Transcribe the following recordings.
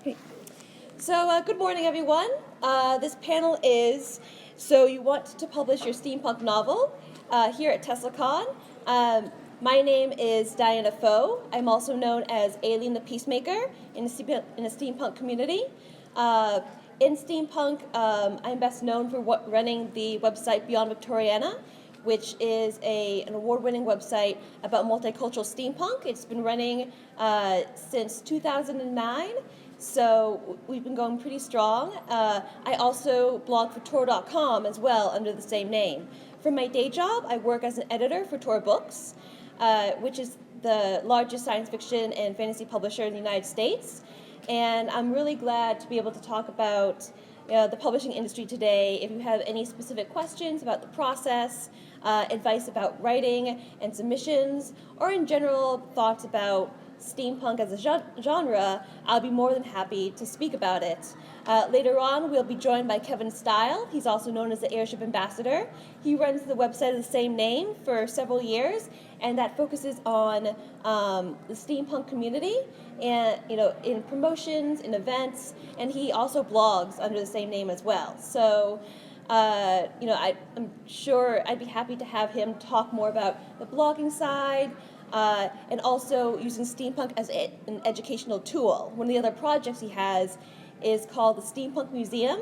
Great. So, good morning, everyone. This panel is, so you want to publish your steampunk novel here at TeslaCon. My name is Diana Foe. I'm also known as Alien the Peacemaker in the steampunk community. In steampunk, I'm best known for running the website Beyond Victoriana, which is an award-winning website about multicultural steampunk. It's been running since 2009, so we've been going pretty strong. I also blog for Tor.com as well under the same name. For my day job, I work as an editor for Tor Books, which is the largest science fiction and fantasy publisher in the United States. And I'm really glad to be able to talk about the publishing industry today. If you have any specific questions about the process, advice about writing and submissions, or in general thoughts about steampunk as a genre, I'll be more than happy to speak about it. Later on, we'll be joined by Kevin Steil. He's also known as the Airship Ambassador. He runs the website of the same name for several years, and that focuses on the steampunk community and in promotions, in events, and he also blogs under the same name as well. So I'm sure I'd be happy to have him talk more about the blogging side, and also using steampunk as an educational tool. One of the other projects he has is called the Steampunk Museum,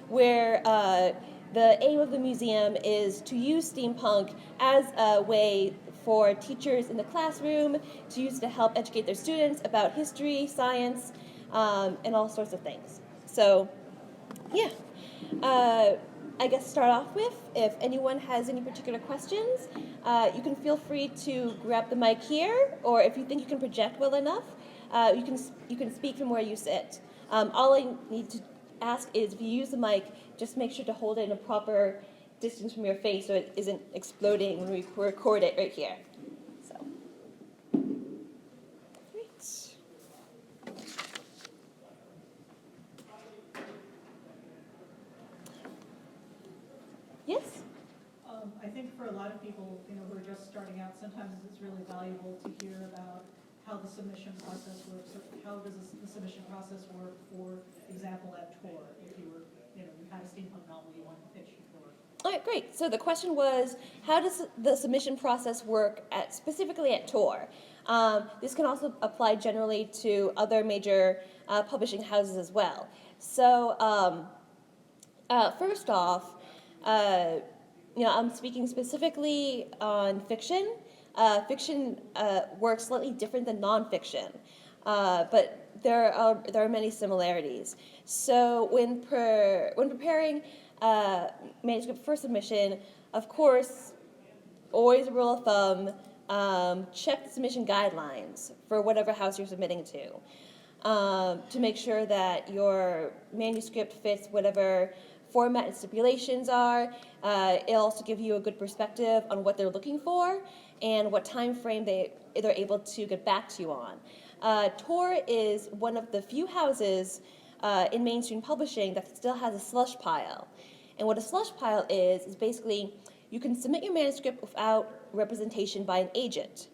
where the aim of the museum is to use steampunk as a way for teachers in the classroom to use to help educate their students about history, science, and all sorts of things. So, yeah. I guess start off with, if anyone has any particular questions, you can feel free to grab the mic here, or if you think you can project well enough, you can speak from where you sit. All I need to ask is, if you use the mic, just make sure to hold it in a proper distance from your face so it isn't exploding when we record it right here. So, great. Yes? I think for a lot of people, who are just starting out, sometimes it's really valuable to hear about how the submission process works. Or how does the submission process work, for example, at Tor? If you were, you had a steampunk novel you wanted to pitch for. All right, great. So the question was, how does the submission process work specifically at Tor? This can also apply generally to other major publishing houses as well. So first off, I'm speaking specifically on fiction. Fiction works slightly different than nonfiction, but there are many similarities. So when preparing manuscript for submission, of course, always a rule of thumb, check the submission guidelines for whatever house you're submitting to make sure that your manuscript fits whatever format and stipulations are. It'll also give you a good perspective on what they're looking for and what time frame they're able to get back to you on. Tor is one of the few houses in mainstream publishing that still has a slush pile. And what a slush pile is basically you can submit your manuscript without representation by an agent.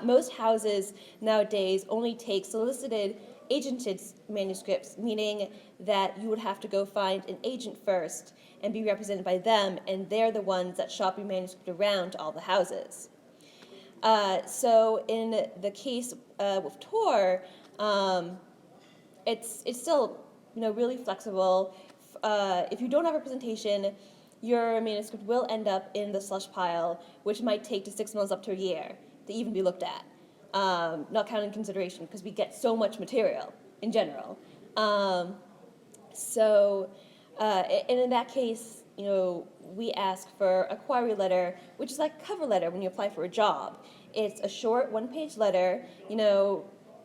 Most houses nowadays only take solicited agented manuscripts, meaning that you would have to go find an agent first and be represented by them, and they're the ones that shop your manuscript around to all the houses. So in the case with Tor, it's still really flexible. If you don't have representation, your manuscript will end up in the slush pile, which might take to 6 months up to a year to even be looked at. Not counting consideration, because we get so much material in general. And in that case, we ask for a query letter, which is like a cover letter when you apply for a job. It's a short one-page letter,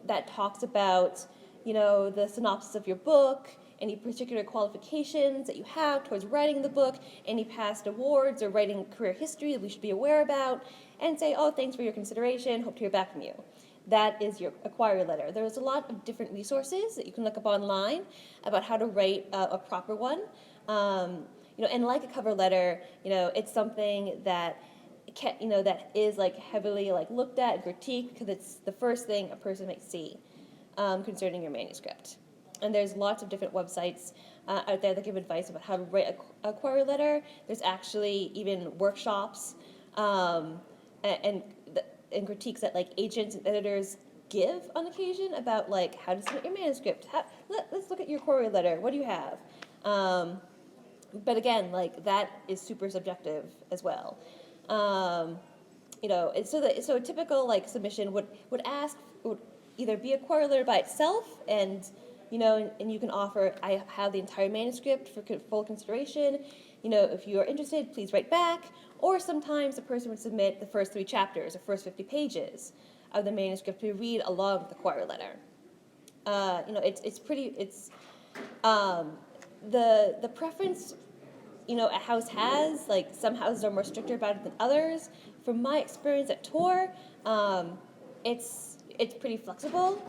that talks about, the synopsis of your book, any particular qualifications that you have towards writing the book, any past awards or writing career history that we should be aware about, and say, oh, thanks for your consideration, hope to hear back from you. That is your query letter. There's a lot of different resources that you can look up online about how to write a proper one. And like a cover letter, it's something that that is heavily looked at and critiqued, because it's the first thing a person might see. concerning your manuscript. And there's lots of different websites out there that give advice about how to write a query letter. There's actually even workshops and critiques that like agents and editors give on occasion about like how to submit your manuscript. Let's look at your query letter. What do you have? But again, like that is super subjective as well. So a typical like submission would either be a query letter by itself, and and you can offer, I have the entire manuscript for full consideration. If you are interested, please write back. Or sometimes the person would submit the first 3 chapters or first 50 pages of the manuscript to read along with the query letter. The preference, a house has, like some houses are more stricter about it than others. From my experience at Tor, it's pretty flexible,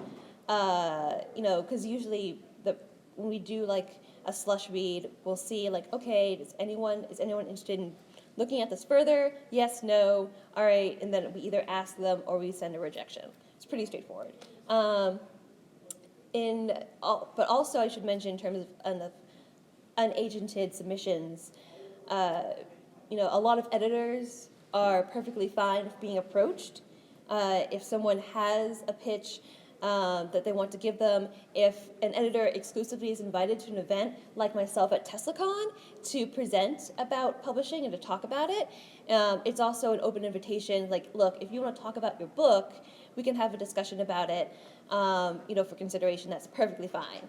because usually when we do like a slush read, we'll see like, okay, is anyone interested in looking at this further? Yes, no, all right, and then we either ask them or we send a rejection. It's pretty straightforward. But also I should mention in terms of unagented submissions, a lot of editors are perfectly fine with being approached. If someone has a pitch that they want to give them, if an editor exclusively is invited to an event like myself at TeslaCon to present about publishing and to talk about it, it's also an open invitation. Like, look, if you want to talk about your book, we can have a discussion about it, for consideration. That's perfectly fine.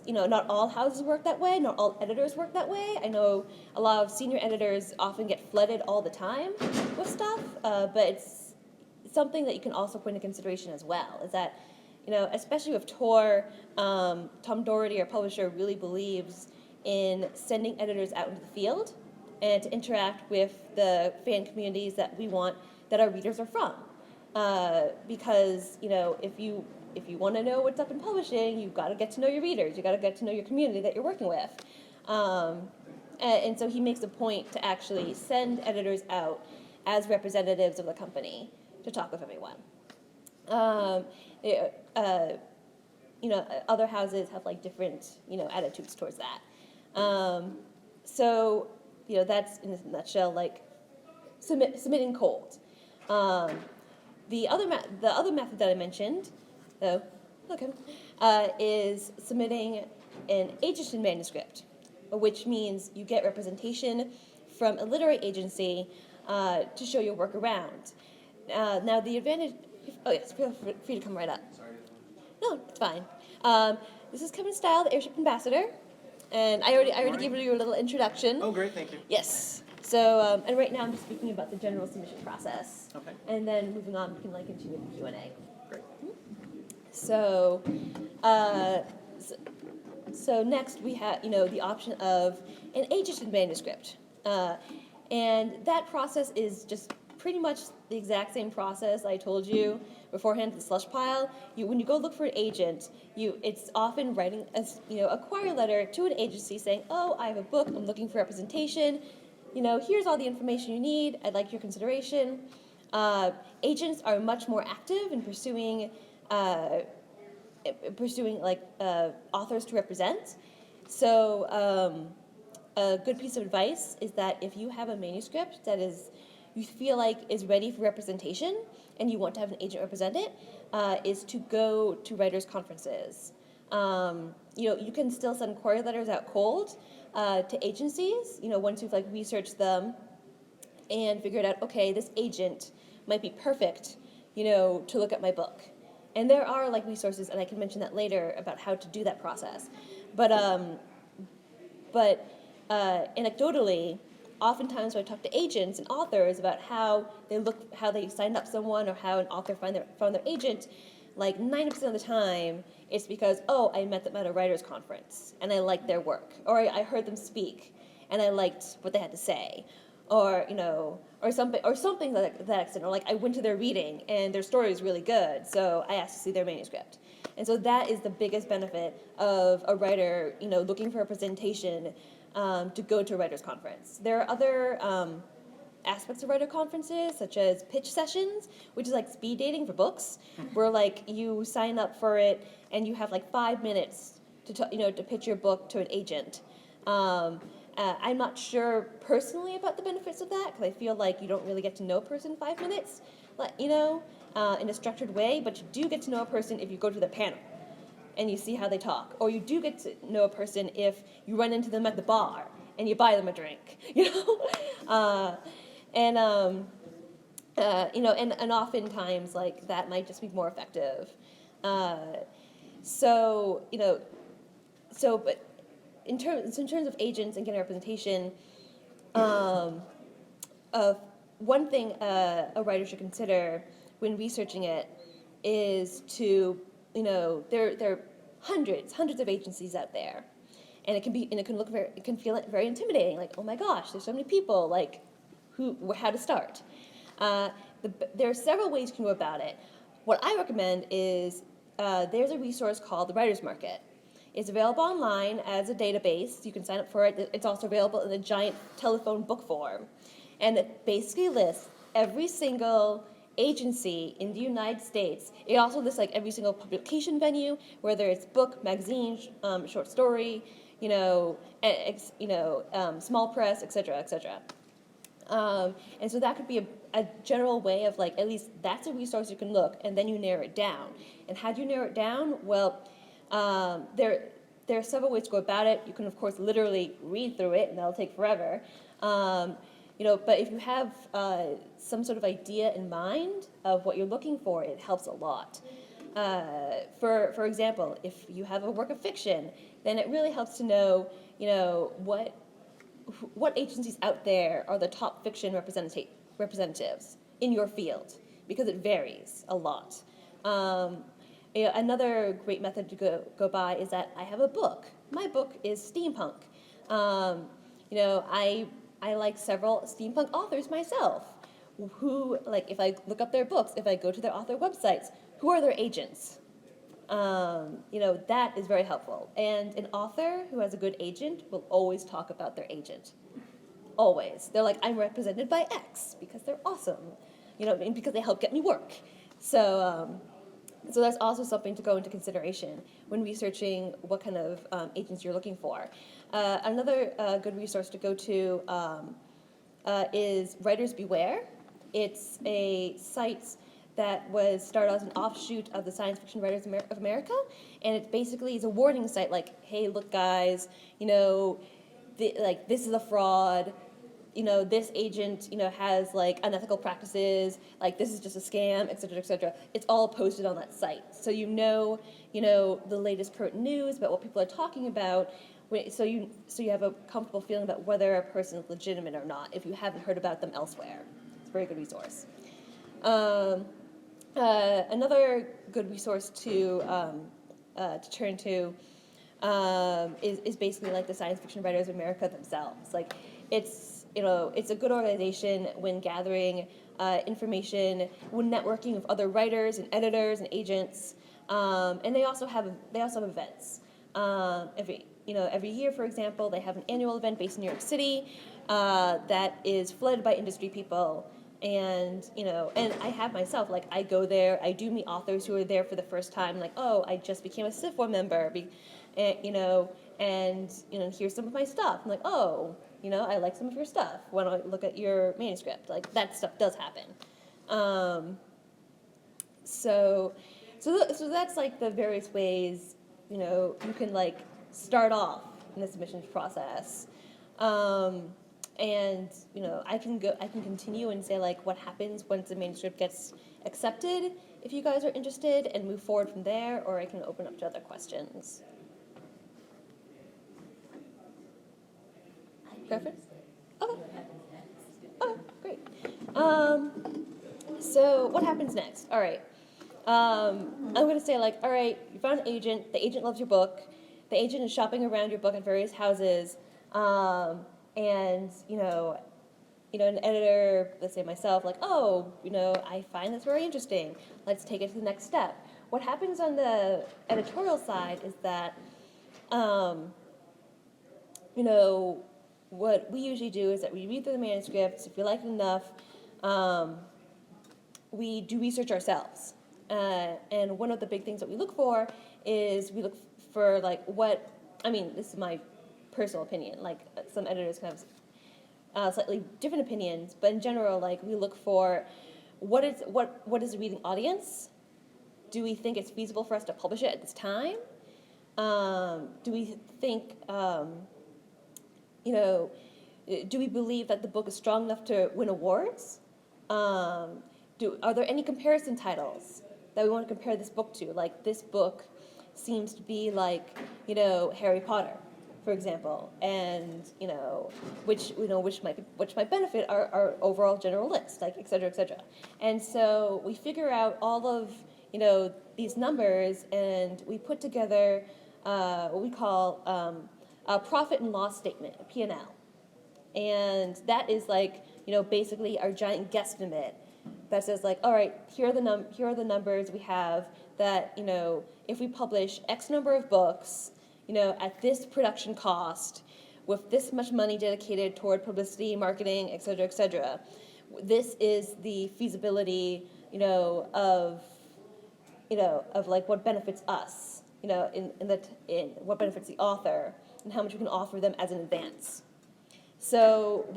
Not all houses work that way, not all editors work that way. I know a lot of senior editors often get flooded all the time with stuff, but it's something that you can also put into consideration as well, is that, especially with Tor, Tom Doherty, our publisher, really believes in sending editors out into the field and to interact with the fan communities that we want, that our readers are from. Because, if you want to know what's up in publishing, you've got to get to know your readers. You've got to get to know your community that you're working with. And so he makes a point to actually send editors out as representatives of the company to talk with everyone. Other houses have like different, attitudes towards that. That's in a nutshell, like submitting cold. The other method that I mentioned, is submitting an agented manuscript, which means you get representation from a literary agency to show your work around. Now the advantage, yes, feel free to come right up. Sorry. No, it's fine. This is Kevin Steil, the Airship Ambassador, and I already gave you a little introduction. Oh, great, thank you. Yes. So, and right now I'm just speaking about the general submission process. Okay. And then moving on, we can continue with the Q&A. Great. So, so next we have, the option of an agented manuscript, and that process is just pretty much the exact same process I told you beforehand, the slush pile. When you go look for an agent, it's often writing a query letter to an agency saying, oh, I have a book, I'm looking for representation. Here's all the information you need. I'd like your consideration. Agents are much more active in pursuing authors to represent. So a good piece of advice is that if you have a manuscript that you feel like is ready for representation and you want to have an agent represent it, is to go to writers' conferences. You can still send query letters out cold to agencies, once you've researched them and figured out, okay, this agent might be perfect, to look at my book. And there are resources, and I can mention that later, about how to do that process. But anecdotally, oftentimes when I talk to agents and authors about how they signed up someone or how an author found their agent, 90% of the time, it's because, oh, I met them at a writer's conference and I liked their work, or I heard them speak and I liked what they had to say, or something like that extent, or I went to their reading and their story was really good, so I asked to see their manuscript. And so that is the biggest benefit of a writer, looking for representation to go to a writer's conference. There are other aspects of writer conferences, such as pitch sessions, which is like speed dating for books, where like you sign up for it and you have like 5 minutes to pitch your book to an agent. I'm not sure personally about the benefits of that, because I feel like you don't really get to know a person in 5 minutes, in a structured way, but you do get to know a person if you go to the panel and you see how they talk. Or you do get to know a person if you run into them at the bar and you buy them a drink, and oftentimes like that might just be more effective. But in terms of agents and getting representation, one thing a writer should consider when researching it is to, there are hundreds of agencies out there, and it can feel very intimidating. Like, oh my gosh, there's so many people. Like, how to start? There are several ways you can go about it. What I recommend is there's a resource called the Writers Market. It's available online as a database. You can sign up for it. It's also available in a giant telephone book form, and it basically lists every single agency in the United States. It also lists like every single publication venue, whether it's book, magazine, short story, small press, etc., etc. And so that could be a general way of like, at least that's a resource you can look, and then you narrow it down. And how do you narrow it down? Well, there are several ways to go about it. You can, of course, literally read through it, and that'll take forever. But if you have some sort of idea in mind of what you're looking for, it helps a lot. For example, if you have a work of fiction, then it really helps to know, what agencies out there are the top fiction representatives in your field, because it varies a lot. Another great method to go by is that I have a book. My book is Steampunk. I like several steampunk authors myself, who, like, if I look up their books, if I go to their author websites, who are their agents? That is very helpful. And an author who has a good agent will always talk about their agent. Always. They're like, I'm represented by X because they're awesome, and because they help get me work. So that's also something to go into consideration when researching what kind of agents you're looking for. Another good resource to go to is Writers Beware. It's a site that was started as an offshoot of the Science Fiction Writers of America, and it basically is a warning site like, hey, look, guys, this is a fraud. This agent, has like unethical practices, like this is just a scam, et cetera, et cetera. It's all posted on that site. So the latest current news about what people are talking about, so you have a comfortable feeling about whether a person is legitimate or not if you haven't heard about them elsewhere. It's a very good resource. Another good resource to turn to is basically like the Science Fiction Writers of America themselves. Like, it's a good organization when gathering information, when networking with other writers and editors and agents, and they also have events. Every year, for example, they have an annual event based in New York City that is flooded by industry people. And I have myself, like, I go there, I do meet authors who are there for the first time, like, oh, I just became a CIFWA member, and here's some of my stuff. I'm like, oh, I like some of your stuff. Why don't I look at your manuscript? Like, that stuff does happen. So that's like the various ways, you can like start off in the submissions process. And I can continue and say like what happens once the manuscript gets accepted, if you guys are interested, and move forward from there, or I can open up to other questions. Preference? Okay. Okay, great. So what happens next? All right. I'm going to say like, all right, you found an agent. The agent loves your book. The agent is shopping around your book at various houses. And an editor, let's say myself, like, oh, I find this very interesting. Let's take it to the next step. What happens on the editorial side is that, what we usually do is that we read through the manuscripts. If we like it enough, we do research ourselves. And one of the big things that we look for is we look for like what, I mean, this is my personal opinion, like some editors kind of slightly different opinions, but in general, like we look for what is the reading audience? Do we think it's feasible for us to publish it at this time? Do we think, do we believe that the book is strong enough to win awards? Are there any comparison titles that we want to compare this book to? Like, this book seems to be like, Harry Potter, for example, and which might benefit our overall general list, like et cetera, et cetera. And so we figure out all of these numbers, and we put together what we call a profit and loss statement, a P&L. And that is like, basically our giant guesstimate that says like, all right, here are the numbers we have that, if we publish X number of books, at this production cost, with this much money dedicated toward publicity, marketing, et cetera, this is the feasibility, of like what benefits us, in what benefits the author, and how much we can offer them as an advance. So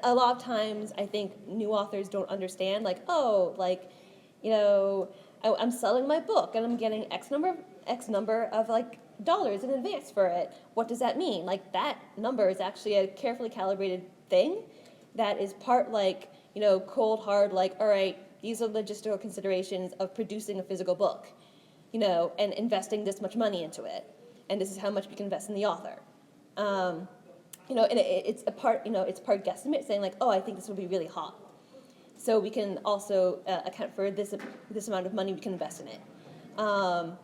a lot of times I think new authors don't understand, like, I'm selling my book and I'm getting X number of like dollars in advance for it. What does that mean? Like, that number is actually a carefully calibrated thing that is part like, cold hard, like, all right, these are logistical considerations of producing a physical book, and investing this much money into it. And this is how much we can invest in the author. And it's a part, it's part guesstimate saying like, I think this will be really hot. So we can also account for this amount of money we can invest in it. And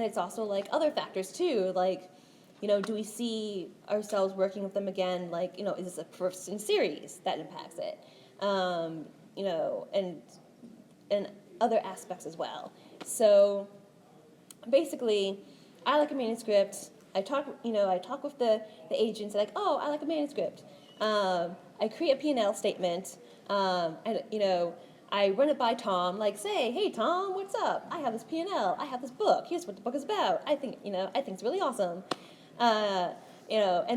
it's also like other factors too, like, do we see ourselves working with them again? Like, is this a persistent series that impacts it? And other aspects as well. So basically, I like a manuscript. I talk with the agents, like, I like a manuscript. I create a P&L statement, and, I run it by Tom, like, say, hey, Tom, what's up? I have this P&L. I have this book. Here's what the book is about. I think it's really awesome. And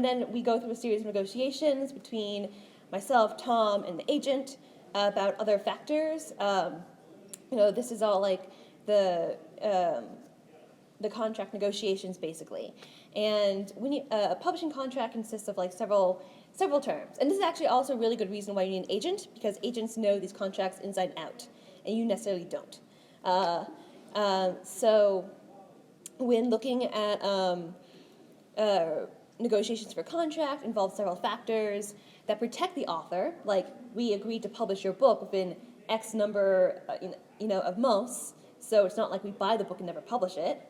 then we go through a series of negotiations between myself, Tom, and the agent about other factors. This is all like the contract negotiations, basically. And a publishing contract consists of like several terms. And this is actually also a really good reason why you need an agent, because agents know these contracts inside and out, and you necessarily don't. So when looking at negotiations for contract involve several factors that protect the author, like, we agreed to publish your book within X number of months, so it's not like we buy the book and never publish it.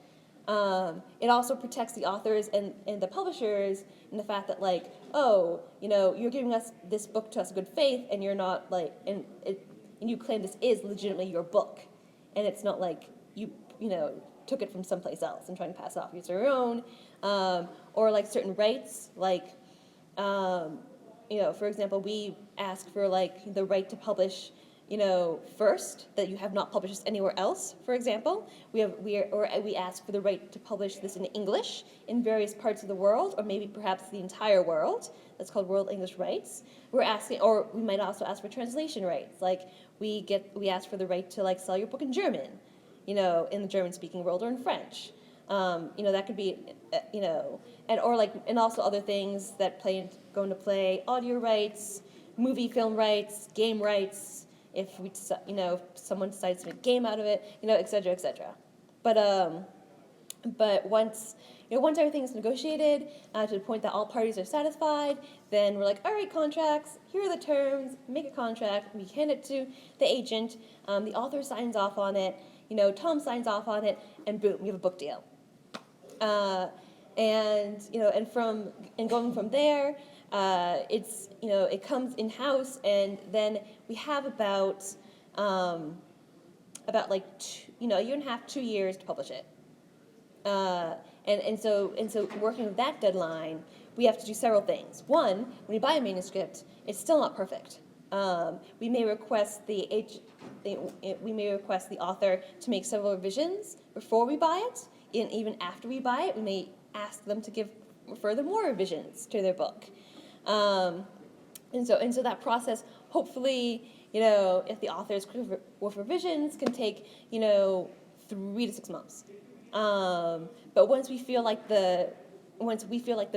It also protects the authors and the publishers in the fact that, like, you're giving us this book to us in good faith, and you're not like, and you claim this is legitimately your book, and it's not like you took it from someplace else and trying to pass it off as your own, or like certain rights, like, for example, we ask for like the right to publish, first, that you have not published this anywhere else, for example. We ask for the right to publish this in English in various parts of the world, or maybe perhaps the entire world. That's called World English Rights. We're asking, or we might also ask for translation rights. Like, we ask for the right to like sell your book in German, in the German-speaking world, or in French. That could be, and also other things that go into play: audio rights, movie film rights, game rights. If someone decides to make a game out of it, et cetera, et cetera. But once everything is negotiated to the point that all parties are satisfied, then we're like, all right, contracts, here are the terms, make a contract, we hand it to the agent, the author signs off on it, Tom signs off on it, and boom, we have a book deal. And going from there, it comes in-house, and then we have about like a year and a half, 2 years to publish it. So working with that deadline, we have to do several things. One, when you buy a manuscript, it's still not perfect. We may request the author to make several revisions before we buy it, and even after we buy it, we may ask them to give further more revisions to their book. And so that process, hopefully, if the author is quick with revisions, can take 3 to 6 months. But once we feel like the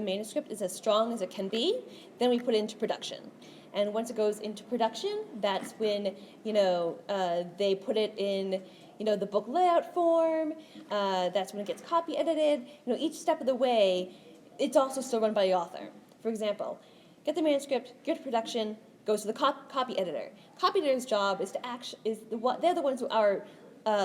manuscript is as strong as it can be, then we put it into production. And once it goes into production, that's when they put it in the book layout form. That's when it gets copy edited. Each step of the way, it's also still run by the author. For example, get the manuscript, get to production, goes to the copy editor. Copy editor's job is they're the ones who are.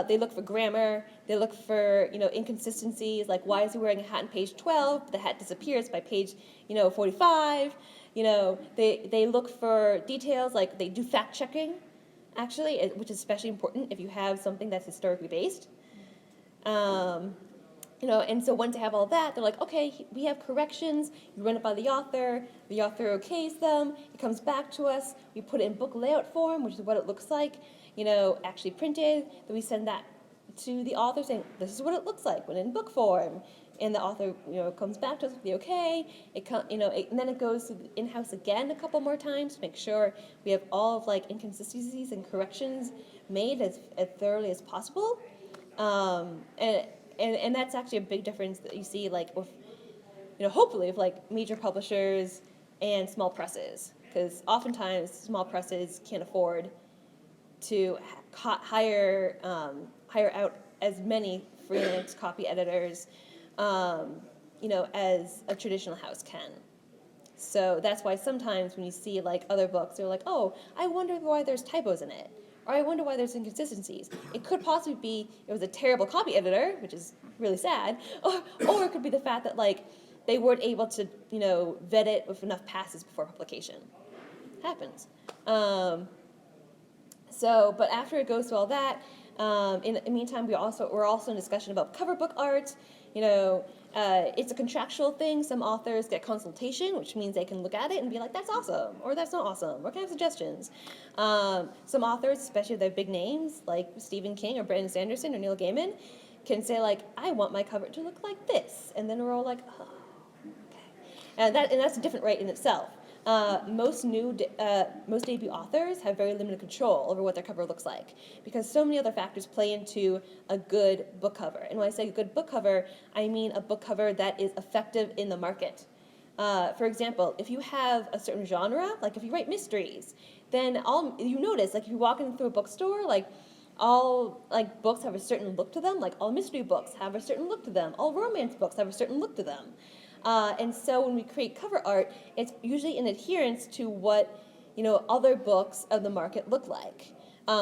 They look for grammar. They look for inconsistencies, like why is he wearing a hat on page 12, but the hat disappears by page 45. They look for details, like they do fact checking, actually, which is especially important if you have something that's historically based. And so once they have all that, they're like, okay, we have corrections. You run it by the author okays them. It comes back to us. We put it in book layout form, which is what it looks like, actually printed. Then we send that to the author saying, this is what it looks like when in book form. And the author, comes back to us with the okay. And then it goes to the in-house again a couple more times to make sure we have all of inconsistencies and corrections made as thoroughly as possible. And that's actually a big difference that you see with, hopefully with major publishers and small presses, because oftentimes small presses can't afford to hire out as many freelance copy editors, as a traditional house can. So that's why sometimes when you see other books, they're like, oh, I wonder why there's typos in it. Or I wonder why there's inconsistencies. It could possibly be it was a terrible copy editor, which is really sad, or it could be the fact that they weren't able to vet it with enough passes before publication. Happens. But after it goes through all that, in the meantime, we're also in discussion about cover book art. It's a contractual thing. Some authors get consultation, which means they can look at it and be like, that's awesome, or that's not awesome, or can I have suggestions? Some authors, especially if they have big names, like Stephen King or Brandon Sanderson or Neil Gaiman, can say I want my cover to look like this. And then we're all like, oh, okay. And that's a different right in itself. Most debut authors have very limited control over what their cover looks like because so many other factors play into a good book cover. And when I say a good book cover, I mean a book cover that is effective in the market. For example, if you have a certain genre, if you write mysteries, then you notice, if you walk in through a bookstore, all books have a certain look to them, all mystery books have a certain look to them, all romance books have a certain look to them. And so when we create cover art, it's usually in adherence to what other books of the market look like.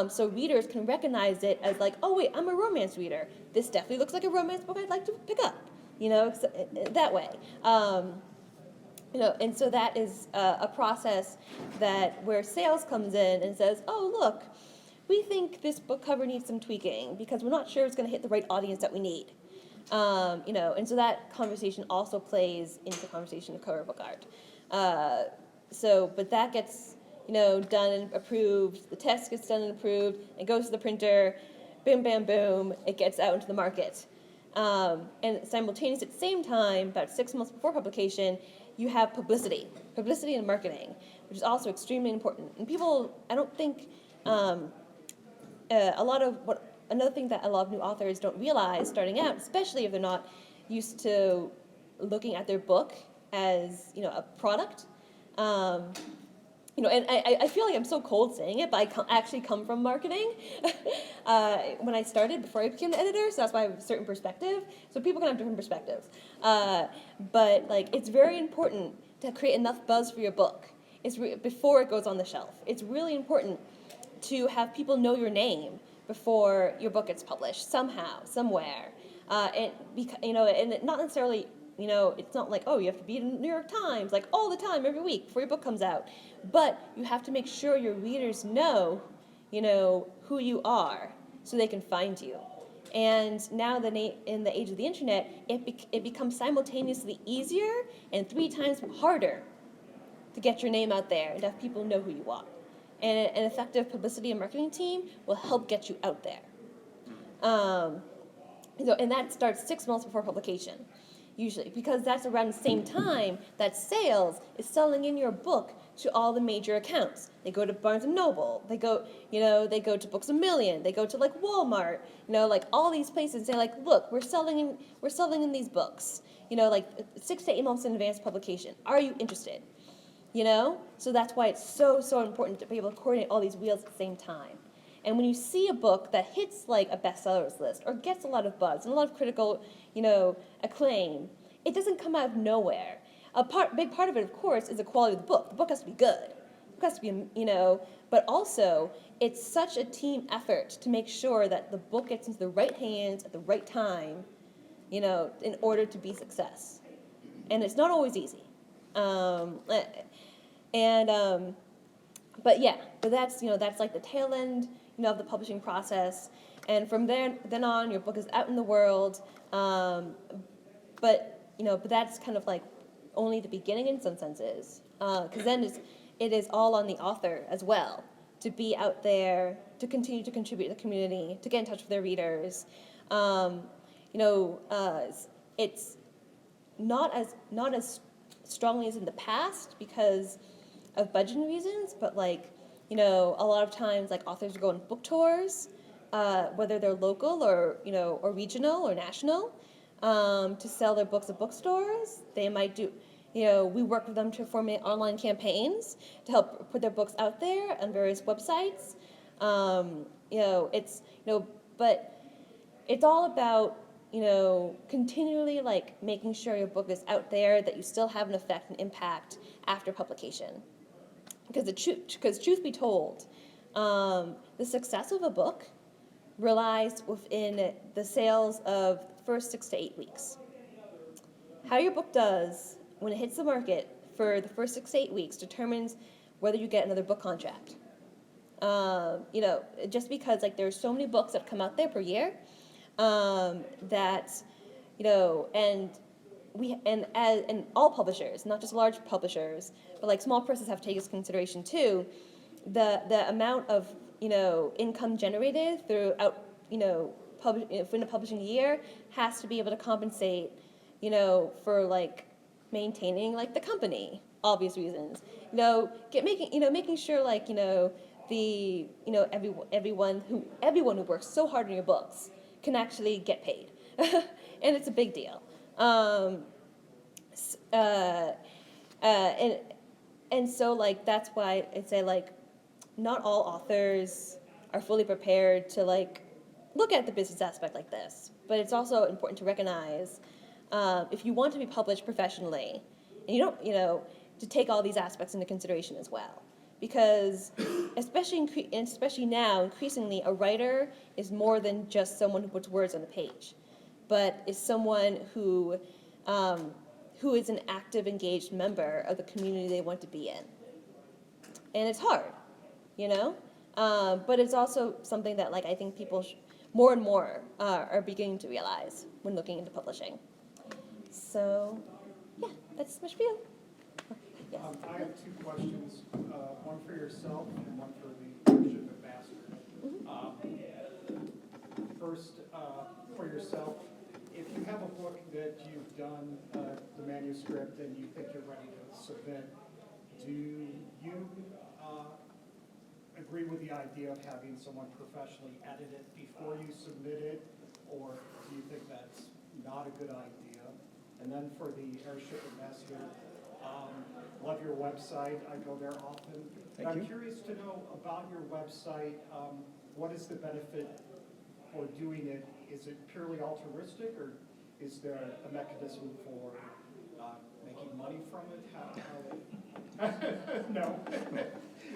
So readers can recognize it as oh wait, I'm a romance reader. This definitely looks like a romance book I'd like to pick up. That way. And so that is a process where sales comes in and says, oh look, we think this book cover needs some tweaking because we're not sure it's going to hit the right audience that we need. And so that conversation also plays into the conversation of cover book art. But that gets, done and approved. The text gets done and approved. It goes to the printer. Boom, bam, boom. It gets out into the market. And simultaneously, at the same time, about 6 months before publication, you have publicity and marketing, which is also extremely important. And people, I don't think, another thing that a lot of new authors don't realize starting out, especially if they're not used to looking at their book as, a product. And I feel like I'm so cold saying it, but I actually come from marketing when I started before I became an editor, so that's why I have a certain perspective. So people can have different perspectives. But it's very important to create enough buzz for your book before it goes on the shelf. It's really important to have people know your name before your book gets published somehow, somewhere, and not necessarily, it's not like, oh, you have to be in the New York Times all the time every week before your book comes out, but you have to make sure your readers know, who you are, so they can find you, And now in the age of the internet, it becomes simultaneously easier and 3 times harder to get your name out there and to have people know who you are. And an effective publicity and marketing team will help get you out there. And that starts 6 months before publication, usually, because that's around the same time that sales is selling in your book to all the major accounts. They go to Barnes and Noble. They go to Books A Million. They go to like Walmart. Like all these places. And say like, look, we're selling in these books. Like 6 to 8 months in advance publication. Are you interested? So that's why it's so important to be able to coordinate all these wheels at the same time. And when you see a book that hits like a bestsellers list or gets a lot of buzz and a lot of critical, acclaim, it doesn't come out of nowhere. Big part of it, of course, is the quality of the book. The book has to be good. The book has to be, but also it's such a team effort to make sure that the book gets into the right hands at the right time, in order to be a success. And it's not always easy. But that's like the tail end, of the publishing process. And from then on, your book is out in the world. But that's kind of like only the beginning in some senses, because then it is all on the author as well to be out there, to continue to contribute to the community, to get in touch with their readers. It's not as strongly as in the past because of budgeting reasons, but a lot of times authors go on book tours, whether they're local or regional or national, to sell their books at bookstores. They might do, we work with them to formulate online campaigns to help put their books out there on various websites. But it's all about, continually making sure your book is out there, that you still have an effect and impact after publication. Because truth be told, the success of a book relies within the sales of the first 6 to 8 weeks. How your book does when it hits the market for the first 6 to 8 weeks determines whether you get another book contract. Just because there's so many books that come out there per year, and all publishers, not just large publishers, but small presses have to take into consideration too, the amount of income generated throughout in a publishing year has to be able to compensate for maintaining the company, obvious reasons. Making sure everyone who works so hard on your books can actually get paid, and it's a big deal. And so that's why I'd say not all authors are fully prepared to look at the business aspect like this, but it's also important to recognize if you want to be published professionally, and you don't to take all these aspects into consideration as well, because especially now, increasingly, a writer is more than just someone who puts words on the page, but is someone who is an active, engaged member of the community they want to be in. And it's hard, but it's also something that I think people more and more are beginning to realize when looking into publishing. So, yeah, that's my spiel. Yes. I have 2 questions, one for yourself and one for the Airship Ambassador. First, for yourself, if you have a book that you've done the manuscript and you think you're ready to submit, do you agree with the idea of having someone professionally edit it before you submit it, or do you think that's not a good idea? And then for the Airship Ambassador, love your website. I go there often. I'm curious to know about your website. What is the benefit for doing it? Is it purely altruistic, or is there a mechanism for making money from it? No,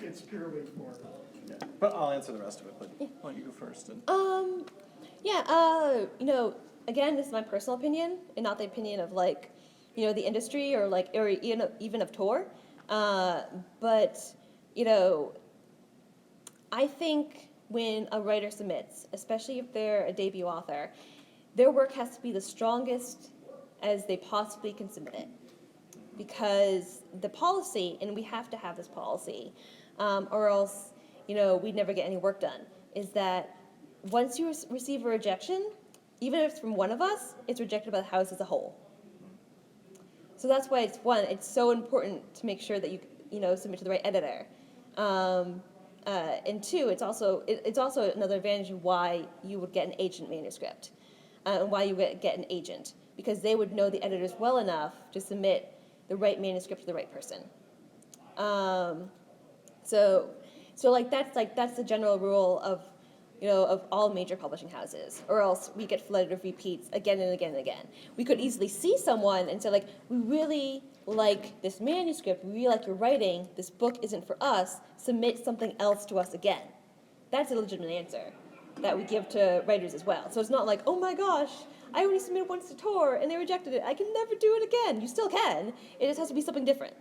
it's purely for. Yeah. But I'll answer the rest of it. But why don't you go first? Again, this is my personal opinion, and not the opinion of the industry or even of Tor. But I think when a writer submits, especially if they're a debut author, their work has to be the strongest as they possibly can submit it. Because the policy, and we have to have this policy, or else, we'd never get any work done, is that once you receive a rejection, even if it's from one of us, it's rejected by the house as a whole. So that's why it's so important to make sure that you submit to the right editor. And two, it's also another advantage of why you would get an agent manuscript, and why you would get an agent, because they would know the editors well enough to submit the right manuscript to the right person. So that's the general rule of all major publishing houses, or else we get flooded with repeats again and again and again. We could easily see someone and say, like, we really like this manuscript, we really like your writing, this book isn't for us, submit something else to us again. That's a legitimate answer that we give to writers as well. So it's not like, oh my gosh, I only submitted once to Tor and they rejected it, I can never do it again. You still can, it just has to be something different.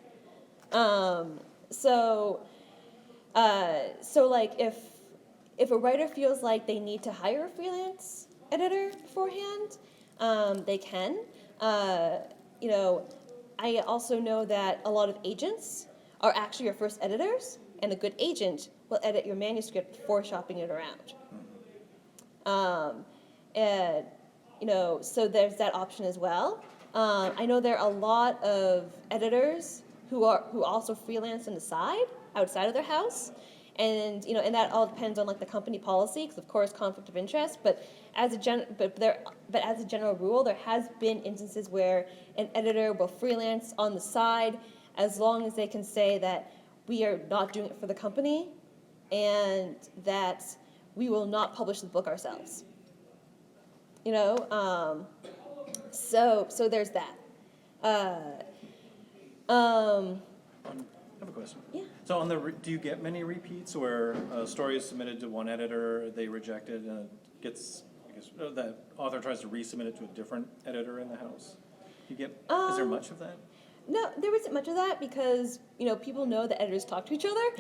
So like if a writer feels like they need to hire a freelance editor beforehand, they can. I also know that a lot of agents are actually your first editors, and a good agent will edit your manuscript before shopping it around. So there's that option as well. I know there are a lot of editors who also freelance on the side, outside of their house. And and that all depends on like the company policy, because of course conflict of interest. But as a general rule, there has been instances where an editor will freelance on the side, as long as they can say that we are not doing it for the company, and that we will not publish the book ourselves. So there's that. I have a question. Yeah. So do you get many repeats where a story is submitted to one editor, they reject it, and it gets, the author tries to resubmit it to a different editor in the house? Is there much of that? No, there isn't much of that, because people know that editors talk to each other.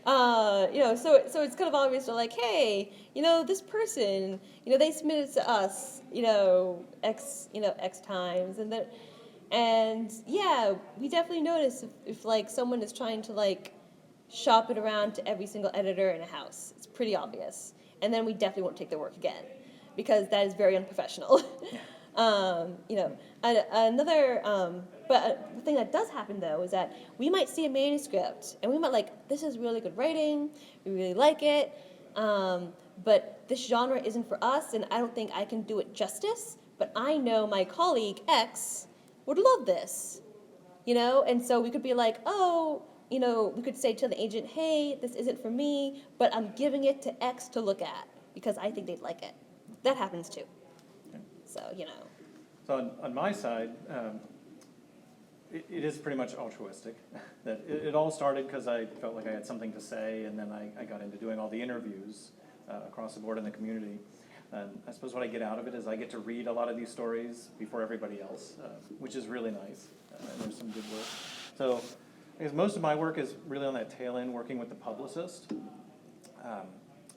So it's kind of obvious. They're like, hey, this person, they submitted to us, X times, and yeah, we definitely notice if like someone is trying to like shop it around to every single editor in a house. It's pretty obvious, and then we definitely won't take their work again, because that is very unprofessional. Yeah. But the thing that does happen though is that we might see a manuscript and we might like, this is really good writing, we really like it, but this genre isn't for us, and I don't think I can do it justice, but I know my colleague X would love this, and so we could be like, we could say to the agent, hey, this isn't for me, but I'm giving it to X to look at because I think they'd like it. That happens too. So, So on my side, it is pretty much altruistic. That it all started because I felt like I had something to say, and then I got into doing all the interviews across the board in the community. And I suppose what I get out of it is I get to read a lot of these stories before everybody else, which is really nice. And there's some good work. So I guess most of my work is really on that tail end, working with the publicist.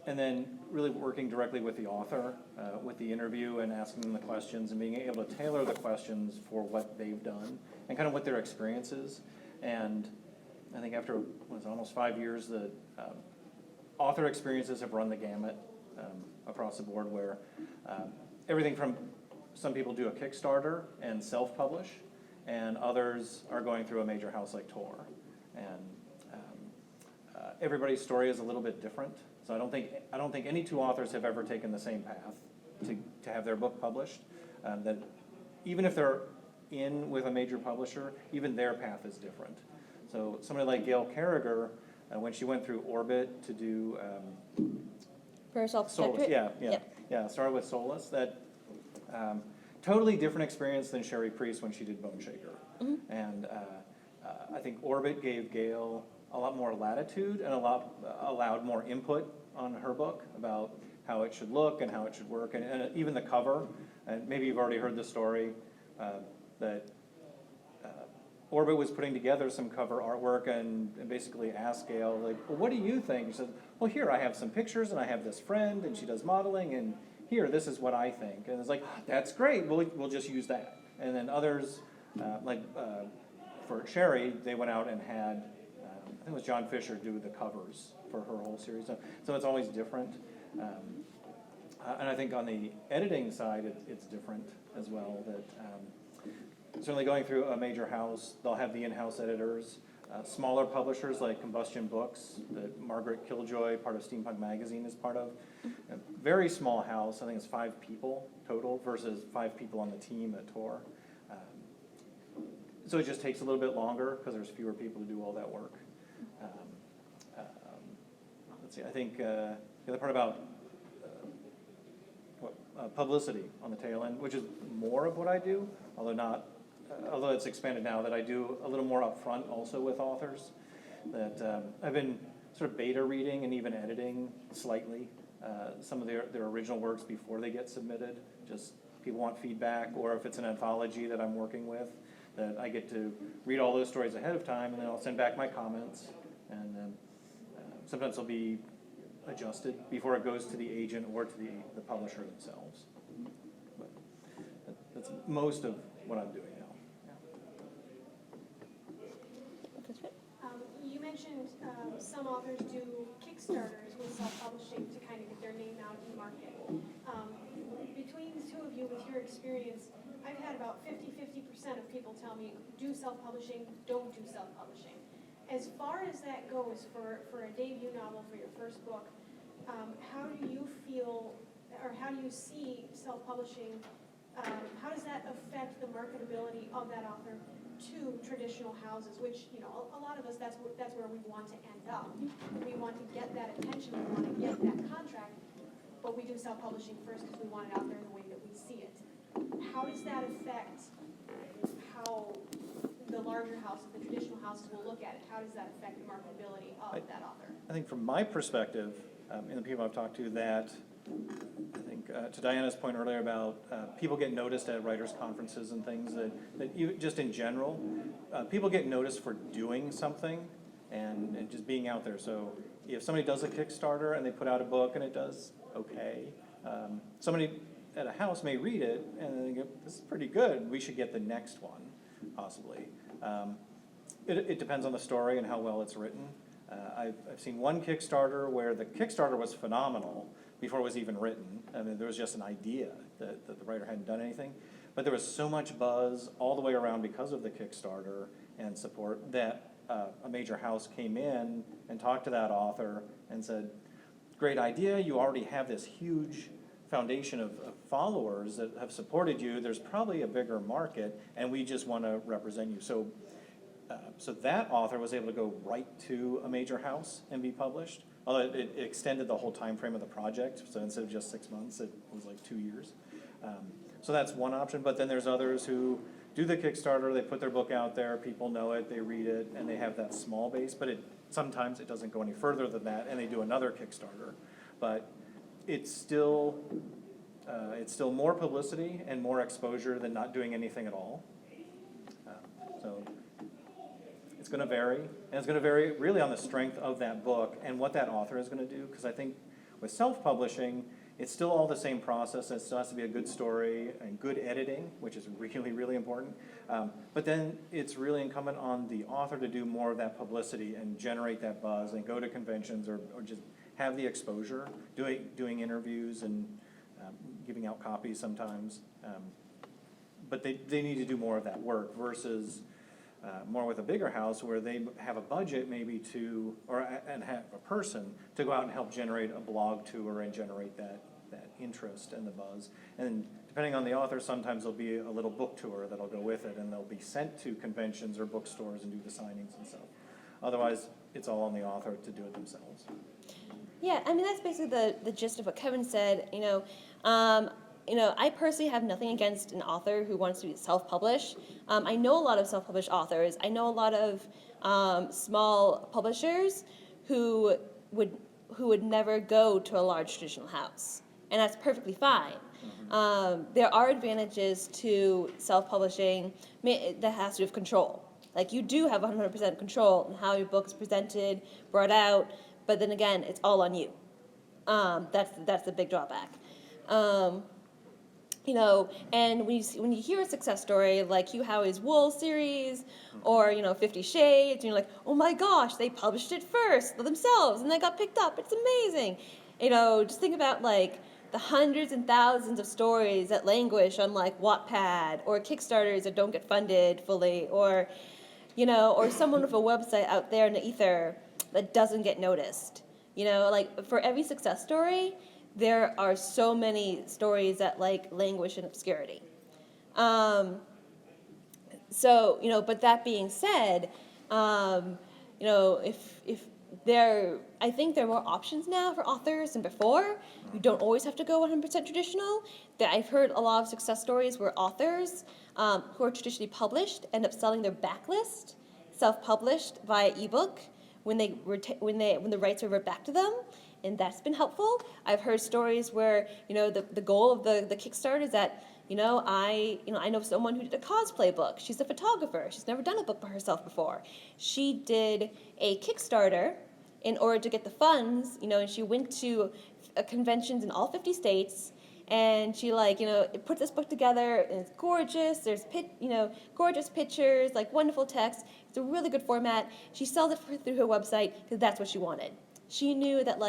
And then really working directly with the author, with the interview, and asking them the questions and being able to tailor the questions for what they've done and kind of what their experience is. And I think after almost 5 years, the author experiences have run the gamut across the board, where everything from some people do a Kickstarter and self-publish, and others are going through a major house like Tor. And everybody's story is a little bit different. So I don't think any two authors have ever taken the same path to have their book published. That even if they're in with a major publisher, even their path is different. So somebody like Gail Carragher, when she went through Orbit to do for Solus, started with Solus. That totally different experience than Sherry Priest when she did Bone Shaker. Mm-hmm. And I think Orbit gave Gail a lot more latitude and allowed more input on her book about how it should look and how it should work, and even the cover. And maybe you've already heard the story that Orbit was putting together some cover artwork and basically asked Gail, like, well, what do you think? She said, well, here, I have some pictures, and I have this friend, and she does modeling, and here, this is what I think. And it's like, that's great, we'll just use that. And then others, for Sherry, they went out and had, I think it was John Fisher do the covers for her whole series. So it's always different. And I think on the editing side, it's different as well. That certainly going through a major house, they'll have the in-house editors. Smaller publishers like Combustion Books, that Margaret Killjoy, part of Steampunk Magazine, is part of. A very small house, I think it's 5 people total versus 5 people on the team at Tor. So it just takes a little bit longer because there's fewer people to do all that work. Let's see, I think the other part about publicity on the tail end, which is more of what I do, although it's expanded now, that I do a little more upfront also with authors. That I've been sort of beta reading and even editing slightly some of their original works before they get submitted. Just people want feedback, or if it's an anthology that I'm working with, that I get to read all those stories ahead of time, and then I'll send back my comments, and then sometimes they'll be adjusted before it goes to the agent or to the publisher themselves. But that's most of what I'm doing now. You mentioned some authors do Kickstarters with self-publishing to kind of get their name out in the market. Between the two of you, with your experience, I've had about 50% of people tell me, do self-publishing, don't do self-publishing. As far as that goes for a debut novel, for your first book, how do you feel, or how do you see self-publishing, how does that affect the marketability of that author to traditional houses, which, you know, a lot of us, that's where we want to end up. We want to get that attention, we want to get that contract, but we do self-publishing first because we want it out there in the way that we see it. How does that affect how the larger houses, the traditional houses will look at it? How does that affect the marketability of that author? I think from my perspective, and the people I've talked to, that I think to Diana's point earlier about people get noticed at writers' conferences and things, that you, just in general, people get noticed for doing something and just being out there. So if somebody does a Kickstarter and they put out a book and it does okay, somebody at a house may read it and they go, this is pretty good, we should get the next one, possibly. It depends on the story and how well it's written. I've seen one Kickstarter where the Kickstarter was phenomenal before it was even written. I mean, there was just an idea that the writer hadn't done anything. But there was so much buzz all the way around because of the Kickstarter and support that a major house came in and talked to that author and said, great idea, you already have this huge foundation of followers that have supported you, there's probably a bigger market, and we just want to represent you. So that author was able to go right to a major house and be published, although it extended the whole time frame of the project, so instead of just 6 months, it was like 2 years. So that's one option, but then there's others who do the Kickstarter, they put their book out there, people know it, they read it, and they have that small base, but sometimes it doesn't go any further than that, and they do another Kickstarter. But it's still more publicity and more exposure than not doing anything at all. So it's going to vary, and it's going to vary really on the strength of that book and what that author is going to do, because I think with self-publishing, it's still all the same process. It still has to be a good story and good editing, which is really, really important. But then it's really incumbent on the author to do more of that publicity and generate that buzz and go to conventions or just have the exposure, doing interviews and giving out copies sometimes. But they need to do more of that work versus more with a bigger house where they have a budget maybe and have a person to go out and help generate a blog tour and generate that interest and the buzz. And depending on the author, sometimes there'll be a little book tour that'll go with it, and they'll be sent to conventions or bookstores and do the signings and stuff. Otherwise, it's all on the author to do it themselves. Yeah, I mean, that's basically the gist of what Kevin said. I personally have nothing against an author who wants to self-publish. I know a lot of self-published authors. I know a lot of small publishers who would never go to a large traditional house, and that's perfectly fine. There are advantages to self-publishing that has to do with control. Like, you do have 100% control in how your book is presented, brought out, but then again, it's all on you. That's the big drawback. You know, and when you hear a success story like Hugh Howey's Wool series, or 50 Shades, and you're like, oh my gosh, they published it first themselves, and they got picked up. It's amazing. You know, just think about like the hundreds and thousands of stories that languish on like Wattpad or Kickstarters that don't get funded fully, or or someone with a website out there in the ether that doesn't get noticed. Like for every success story, there are so many stories that like languish in obscurity. So, but that being said, if I think there are more options now for authors than before. You don't always have to go 100% traditional. I've heard a lot of success stories where authors who are traditionally published end up selling their backlist, self-published via ebook when the rights revert back to them, and that's been helpful. I've heard stories where the goal of the Kickstarter is that I know someone who did a cosplay book. She's a photographer. She's never done a book by herself before. She did a Kickstarter in order to get the funds, and she went to conventions in all 50 states, and she put this book together, and it's gorgeous. There's gorgeous pictures, like wonderful text. It's a really good format. She sells it through her website because that's what she wanted. She knew that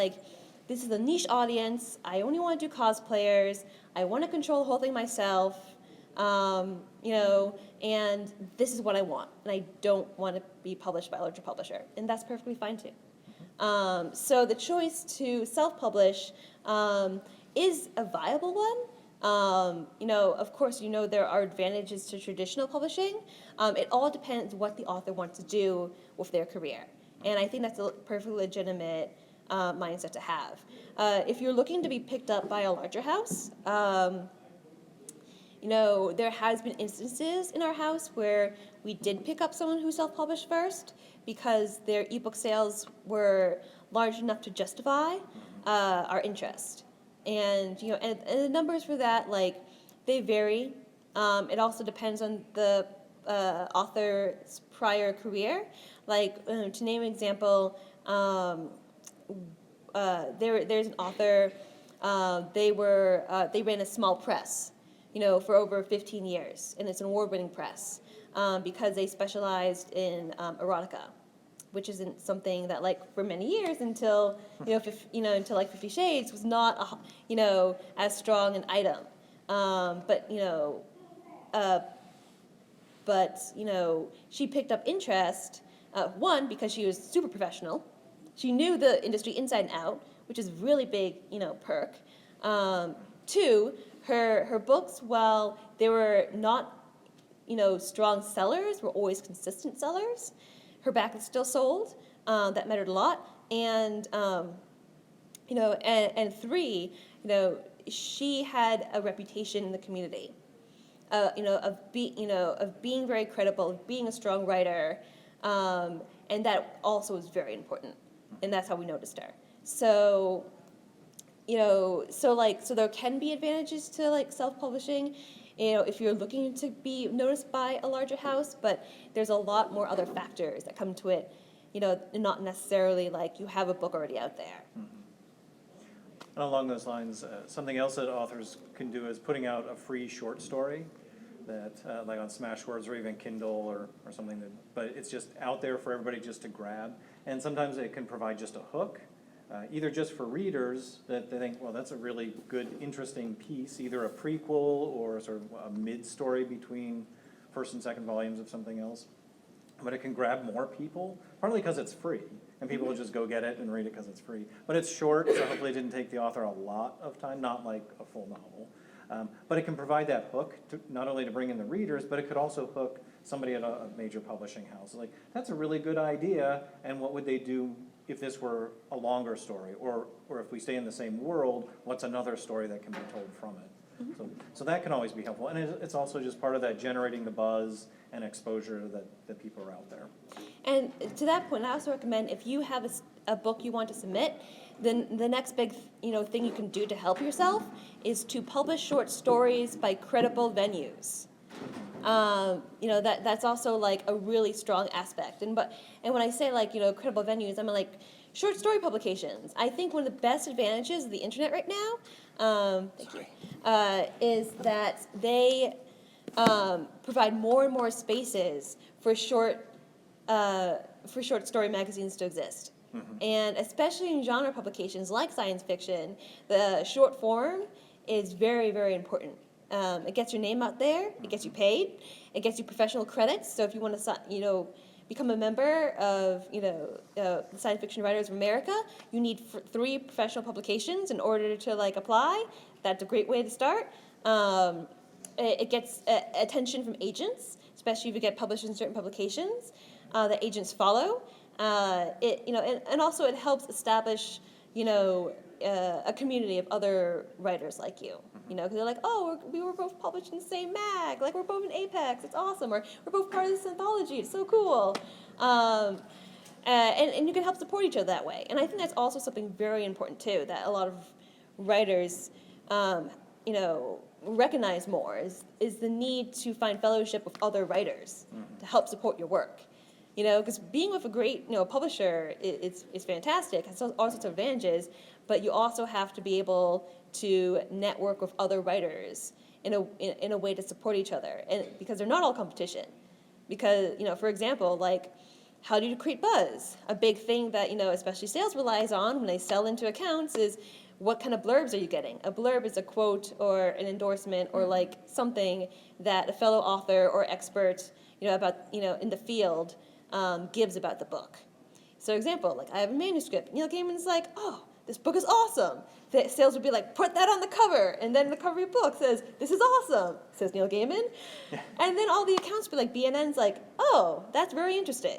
this is a niche audience. I only want to do cosplayers. I want to control the whole thing myself, and this is what I want. And I don't want to be published by a larger publisher, and that's perfectly fine too. So the choice to self-publish is a viable one. Of course, there are advantages to traditional publishing. It all depends what the author wants to do with their career. And I think that's a perfectly legitimate mindset to have. If you're looking to be picked up by a larger house, there has been instances in our house where we did pick up someone who self-published first because their ebook sales were large enough to justify our interest. And and the numbers for that, they vary. It also depends on the author's prior career. To name an example, there's an author. They ran a small press, for over 15 years, and it's an award-winning press because they specialized in erotica, which isn't something that for many years until until 50 Shades was not as strong an item. But she picked up interest. One, because she was super professional. She knew the industry inside and out, which is really big, perk. Two, her books, while they were not, strong sellers, were always consistent sellers. Her backlist still sold. That mattered a lot. And, and three, she had a reputation in the community. Of being very credible, of being a strong writer, and that also is very important, and that's how we noticed her. So, so there can be advantages to self-publishing, if you're looking to be noticed by a larger house, but there's a lot more other factors that come to it, not necessarily you have a book already out there. And along those lines, something else that authors can do is putting out a free short story that, on Smashwords or even Kindle or something, but it's just out there for everybody just to grab. And sometimes it can provide just a hook, either just for readers that they think, well, that's a really good, interesting piece, either a prequel or sort of a mid-story between first and second volumes of something else. But it can grab more people, partly because it's free, and people will just go get it and read it because it's free. But it's short, so hopefully it didn't take the author a lot of time, not like a full novel. But it can provide that hook, not only to bring in the readers, but it could also hook somebody at a major publishing house. That's a really good idea, and what would they do if this were a longer story? Or if we stay in the same world, what's another story that can be told from it? Mm-hmm. So that can always be helpful. And it's also just part of that generating the buzz and exposure that people are out there. And to that point, I also recommend if you have a book you want to submit, then the next big thing you can do to help yourself is to publish short stories by credible venues. That's also a really strong aspect. And when I say credible venues, I mean short story publications. I think one of the best advantages of the internet right now, thank you, is that they provide more and more spaces for short story magazines to exist. And especially in genre publications like science fiction, the short form is very, very important. It gets your name out there, it gets you paid, it gets you professional credits. So if you want to, become a member of, the Science Fiction Writers of America, you need 3 professional publications in order to apply. That's a great way to start. It gets attention from agents, especially if you get published in certain publications that agents follow. And also it helps establish, a community of other writers like you. Because they're like, oh, we were both published in the same mag, like we're both in Apex, it's awesome, or we're both part of this anthology, it's so cool. And you can help support each other that way. And I think that's also something very important too, that a lot of writers, recognize more, is the need to find fellowship with other writers to help support your work. Because being with a great, publisher is fantastic. It has all sorts of advantages, but you also have to be able to network with other writers in a way to support each other, and because they're not all competition. Because for example, how do you create buzz? A big thing that especially sales relies on when they sell into accounts is what kind of blurbs are you getting? A blurb is a quote or an endorsement or something that a fellow author or expert about in the field gives about the book. So example, I have a manuscript. Neil Gaiman's like, oh, this book is awesome. The sales would be like, put that on the cover. And then the cover of your book says, this is awesome, says Neil Gaiman. And then all the accounts be like, BNN's like, oh, that's very interesting.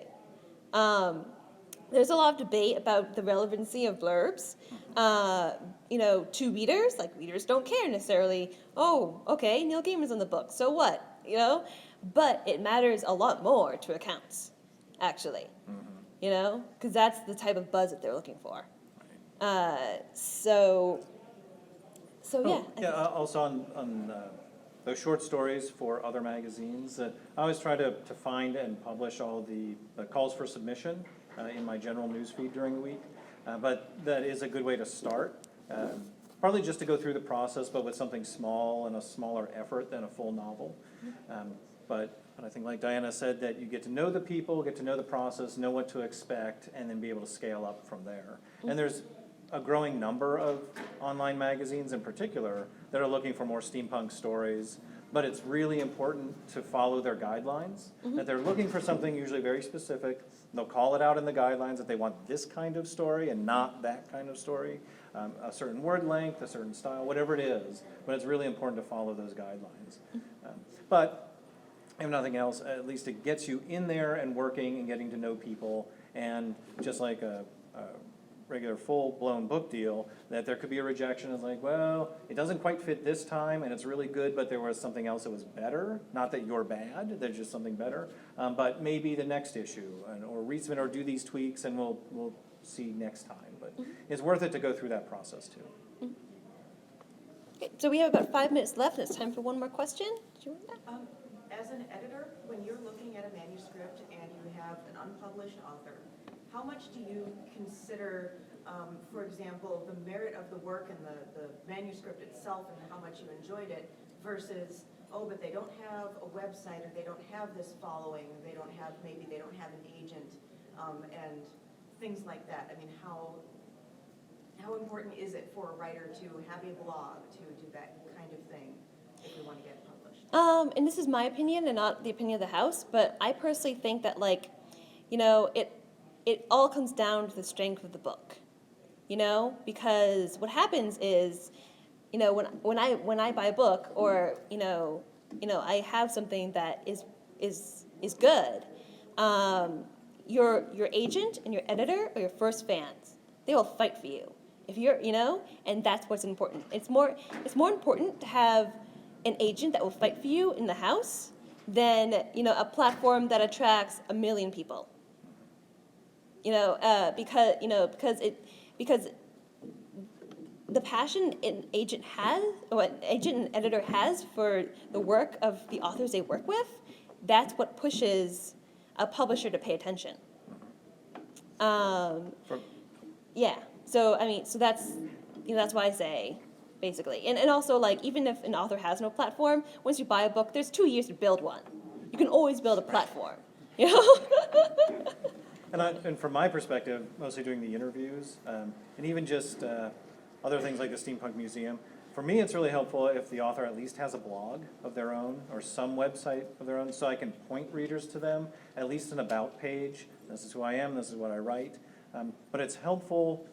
There's a lot of debate about the relevancy of blurbs, to readers. Readers don't care necessarily. Oh, okay, Neil Gaiman's on the book, so what? But it matters a lot more to accounts, actually. Because that's the type of buzz that they're looking for. So yeah. Yeah, also on those short stories for other magazines, I always try to find and publish all the calls for submission in my general newsfeed during the week. But that is a good way to start. Partly just to go through the process, but with something small and a smaller effort than a full novel. But I think, like Diana said, that you get to know the people, get to know the process, know what to expect, and then be able to scale up from there. And there's a growing number of online magazines in particular that are looking for more steampunk stories, but it's really important to follow their guidelines, that they're looking for something usually very specific. They'll call it out in the guidelines that they want this kind of story and not that kind of story, a certain word length, a certain style, whatever it is, but it's really important to follow those guidelines. But if nothing else, at least it gets you in there and working and getting to know people, and just like a regular full-blown book deal, that there could be a rejection. It's like, well, it doesn't quite fit this time, and it's really good, but there was something else that was better. Not that you're bad, there's just something better. But maybe the next issue, or resubmit, or do these tweaks, and we'll see next time. But it's worth it to go through that process too. Okay, so we have about 5 minutes left, and it's time for one more question. Do you want that? As an editor, when you're looking at a manuscript and you have an unpublished author, how much do you consider, for example, the merit of the work and the manuscript itself and how much you enjoyed it versus, oh, but they don't have a website, or they don't have this following, or maybe they don't have an agent, and things like that. I mean, how important is it for a writer to have a blog, to do that kind of thing if we want to get it published? And this is my opinion and not the opinion of the House, but I personally think that it all comes down to the strength of the book, because what happens is, when I buy a book, or I have something that is good, your agent and your editor are your first fans. They will fight for you if you're, and that's what's important. It's more important to have an agent that will fight for you in the House than a platform that attracts 1 million people. Because the passion an agent has, or an agent and editor has for the work of the authors they work with, that's what pushes a publisher to pay attention. Yeah. So I mean, so that's that's why I say basically, and also like even if an author has no platform, once you buy a book, there's 2 years to build one. You can always build a platform. You know. And from my perspective, mostly doing the interviews, and even just other things like the Steampunk Museum, for me it's really helpful if the author at least has a blog of their own or some website of their own, so I can point readers to them, at least an about page. This is who I am, this is what I write. But it's helpful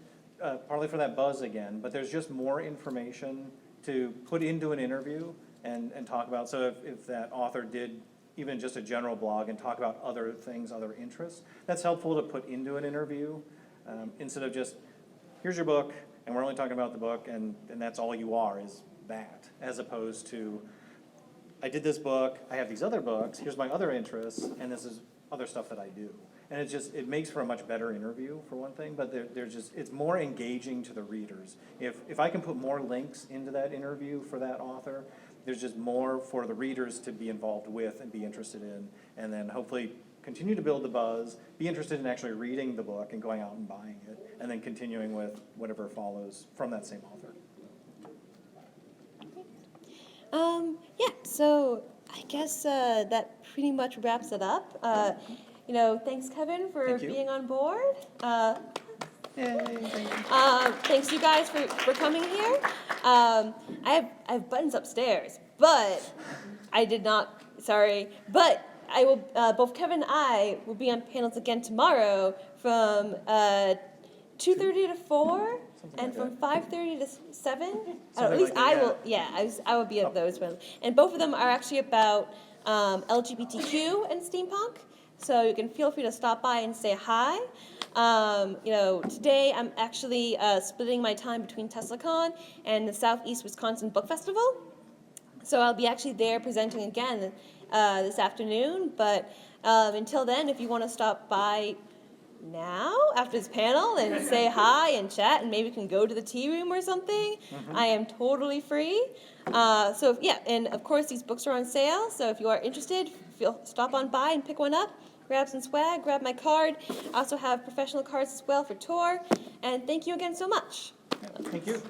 partly for that buzz again, but there's just more information to put into an interview and talk about. So if that author did even just a general blog and talk about other things, other interests, that's helpful to put into an interview instead of just, here's your book, and we're only talking about the book, and that's all you are, is that, as opposed to, I did this book, I have these other books, here's my other interests, and this is other stuff that I do. And it makes for a much better interview, for one thing, but it's more engaging to the readers. If I can put more links into that interview for that author, there's just more for the readers to be involved with and be interested in, and then hopefully continue to build the buzz, be interested in actually reading the book and going out and buying it, and then continuing with whatever follows from that same author. Yeah, so I guess that pretty much wraps it up. Thanks, Kevin, for Thank you. being on board. Yay, thank you. Thanks, you guys, for coming here. I have buttons upstairs, but I did not, sorry, but I will, both Kevin and I will be on panels again tomorrow from 2:30 to 4, and from 5:30 to 7. Or at least like that, I will, I will be at those ones. And both of them are actually about LGBTQ and steampunk, so you can feel free to stop by and say hi. Today I'm actually splitting my time between TeslaCon and the Southeast Wisconsin Book Festival. So I'll be actually there presenting again this afternoon. But until then, if you want to stop by now after this panel and say hi and chat, and maybe we can go to the tea room or something, I am totally free. And of course these books are on sale. So if you are interested, stop on by and pick one up. Grab some swag, grab my card. I also have professional cards as well for tour. And thank you again so much. Thank you.